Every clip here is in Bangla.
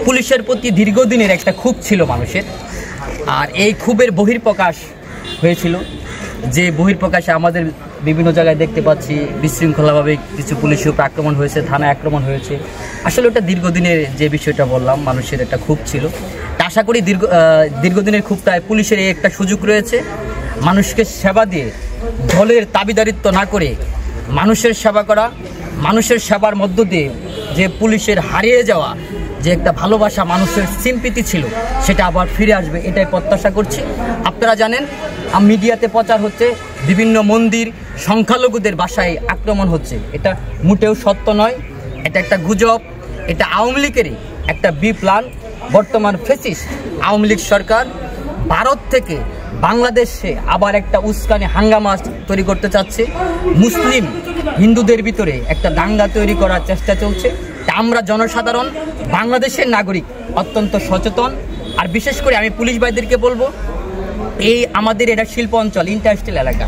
পুলিশের প্রতি দীর্ঘদিনের একটা ক্ষোভ ছিল মানুষের, আর এই ক্ষোভের বহিঃপ্রকাশ হয়েছিল। যে বহিঃপ্রকাশে আমাদের বিভিন্ন জায়গায় দেখতে পাচ্ছি বিশৃঙ্খলাভাবে কিছু পুলিশের উপর আক্রমণ হয়েছে, থানায় আক্রমণ হয়েছে। আসলে ওটা দীর্ঘদিনের যে বিষয়টা বললাম, মানুষের একটা ক্ষোভ ছিল। আশা করি দীর্ঘদিনের ক্ষোভটায় পুলিশের এই একটা সুযোগ রয়েছে, মানুষকে সেবা দিয়ে দলের দাবিদারিত্ব না করে মানুষের সেবা করা, মানুষের সেবার মধ্য দিয়ে যে পুলিশের হারিয়ে যাওয়া যে একটা ভালোবাসা, মানুষের সিম্পিতি ছিল, সেটা আবার ফিরে আসবে, এটাই প্রত্যাশা করছি। আপনারা জানেন মিডিয়াতে প্রচার হচ্ছে বিভিন্ন মন্দির, সংখ্যালঘুদের বাসায় আক্রমণ হচ্ছে। এটা মোটেও সত্য নয়, এটা একটা গুজব। এটা আওয়ামী লীগেরই একটা বি প্ল্যান। বর্তমান ফ্যাসিস্ট আওয়ামী লীগ সরকার ভারত থেকে বাংলাদেশে আবার একটা উস্কানি হাঙ্গামা তৈরি করতে চাচ্ছে। মুসলিম হিন্দুদের ভিতরে একটা দাঙ্গা তৈরি করার চেষ্টা চলছে। আমরা জনসাধারণ, বাংলাদেশের নাগরিক অত্যন্ত সচেতন। আর বিশেষ করে আমি পুলিশ ভাইদেরকে বলবো, এই আমাদের এটা শিল্প অঞ্চল, ইন্ডাস্ট্রিয়াল এলাকা,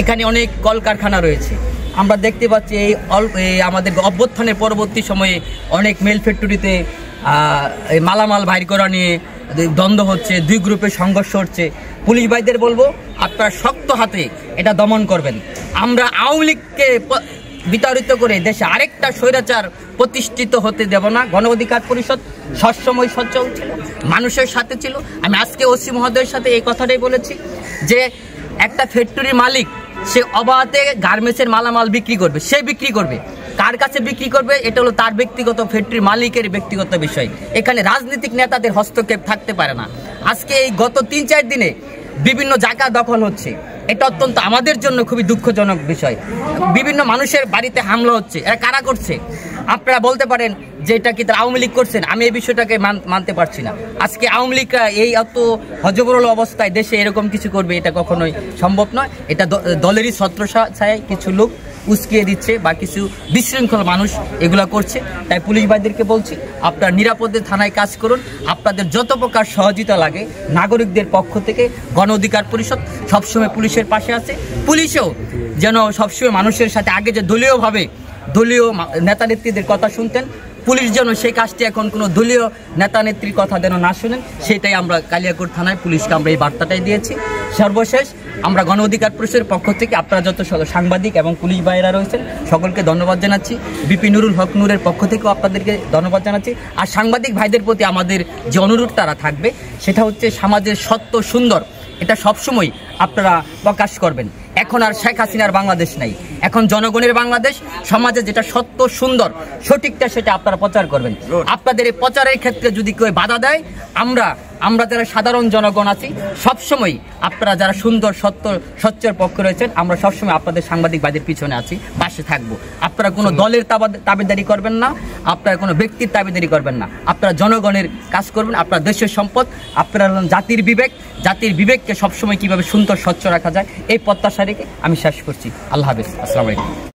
এখানে অনেক কলকারখানা রয়েছে। আমরা দেখতে পাচ্ছি এই আমাদের অভ্যুত্থানের পরবর্তী সময়ে অনেক মেল ফ্যাক্টরিতে মালামাল বাইর করা নিয়ে দ্বন্দ্ব হচ্ছে, দুই গ্রুপে সংঘর্ষ হচ্ছে। পুলিশ ভাইদের বলবো, আপনারা শক্ত হাতে এটা দমন করবেন। আমরা আওয়ামী লীগকে বিতাড়িত করে দেশে আরেকটা স্বৈরাচার প্রতিষ্ঠিত হতে দেব না। গণ অধিকার পরিষদ সবসময় সচল ছিল, মানুষের সাথে ছিল। আমি আজকে ওসি মহোদয়ের সাথে এই কথাটাই বলেছি যে একটা ফ্যাক্টরির মালিক সে অবাধে গার্মেন্টসের মালামাল বিক্রি করবে, সে বিক্রি করবে, কার কাছে বিক্রি করবে এটা হলো তার ব্যক্তিগত, ফ্যাক্টরির মালিকের ব্যক্তিগত বিষয়। এখানে রাজনৈতিক নেতাদের হস্তক্ষেপ থাকতে পারে না। আজকে এই গত ৩-৪ দিনে বিভিন্ন জায়গা দখল হচ্ছে, এটা অত্যন্ত আমাদের জন্য খুবই দুঃখজনক বিষয়। বিভিন্ন মানুষের বাড়িতে হামলা হচ্ছে, এরা কারা করছে? আপনারা বলতে পারেন যে এটা কি তারা আওয়ামী লীগ করছেন, আমি এই বিষয়টাকে মানতে পারছি না। আজকে আওয়ামী লীগরা এই এত হজবরল অবস্থায় দেশে এরকম কিছু করবে, এটা কখনোই সম্ভব নয়। এটা দলেরই ছত্রছায়ায় কিছু লোক উস্কিয়ে দিচ্ছে বা কিছু বিশৃঙ্খল মানুষ এগুলা করছে। তাই পুলিশ ভাইদেরকে বলছি, আপনারা নিরাপদে থানায় কাজ করুন। আপনাদের যত প্রকার সহযোগিতা লাগে নাগরিকদের পক্ষ থেকে গণ অধিকার পরিষদ সবসময় পুলিশের পাশে আছে। পুলিশও যেন সবসময় মানুষের সাথে, আগে যে দলীয়ভাবে দলীয় নেতা নেত্রীদের কথা শুনতেন, পুলিশ যেন সেই কাজটি এখন কোনো দলীয় নেতা নেত্রীর কথা যেন না শুনেন, সেটাই আমরা কালিয়াকৈর থানায় পুলিশকে আমরা এই বার্তাটাই দিয়েছি। সর্বশেষ আমরা গণ অধিকার পরিষদের পক্ষ থেকে আপনারা যত সাংবাদিক এবং পুলিশ ভাইয়েরা রয়েছেন সকলকে ধন্যবাদ জানাচ্ছি। বিপি নুরুল হক নূরের পক্ষ থেকেও আপনাদেরকে ধন্যবাদ জানাচ্ছি। আর সাংবাদিক ভাইদের প্রতি আমাদের যে অনুরোধ তারা থাকবে, সেটা হচ্ছে সমাজের সত্য সুন্দর এটা সবসময় আপনারা প্রকাশ করবেন। এখন আর শেখ হাসিনার বাংলাদেশ নাই, এখন জনগণের বাংলাদেশ। সমাজে যেটা সত্য সুন্দর সঠিকটা সেটা আপনারা প্রচার করবেন। আপনাদের এই প্রচারের ক্ষেত্রে যদি কেউ বাধা দেয়, আমরা যারা সাধারণ জনগণ আছি সবসময়, আপনারা যারা সুন্দর সত্য স্বচ্ছের পক্ষে রয়েছেন, আমরা সবসময় আপনাদের সাংবাদিক ভাইদের পিছনে আছি, পাশে থাকবো। আপনারা কোনো দলের তাবেদারি করবেন না, আপনারা কোনো ব্যক্তির তাবেদারি করবেন না, আপনারা জনগণের কাজ করবেন। আপনারা দেশের সম্পদ, আপনারা জাতির বিবেক, জাতির বিবেককে সবসময় কিভাবে সুন্দর স্বচ্ছ রাখা যায় এই প্রত্যাশা রেখে আমি শেষ করছি। আল্লাহ হাফেজ, আসসালামু আলাইকুম।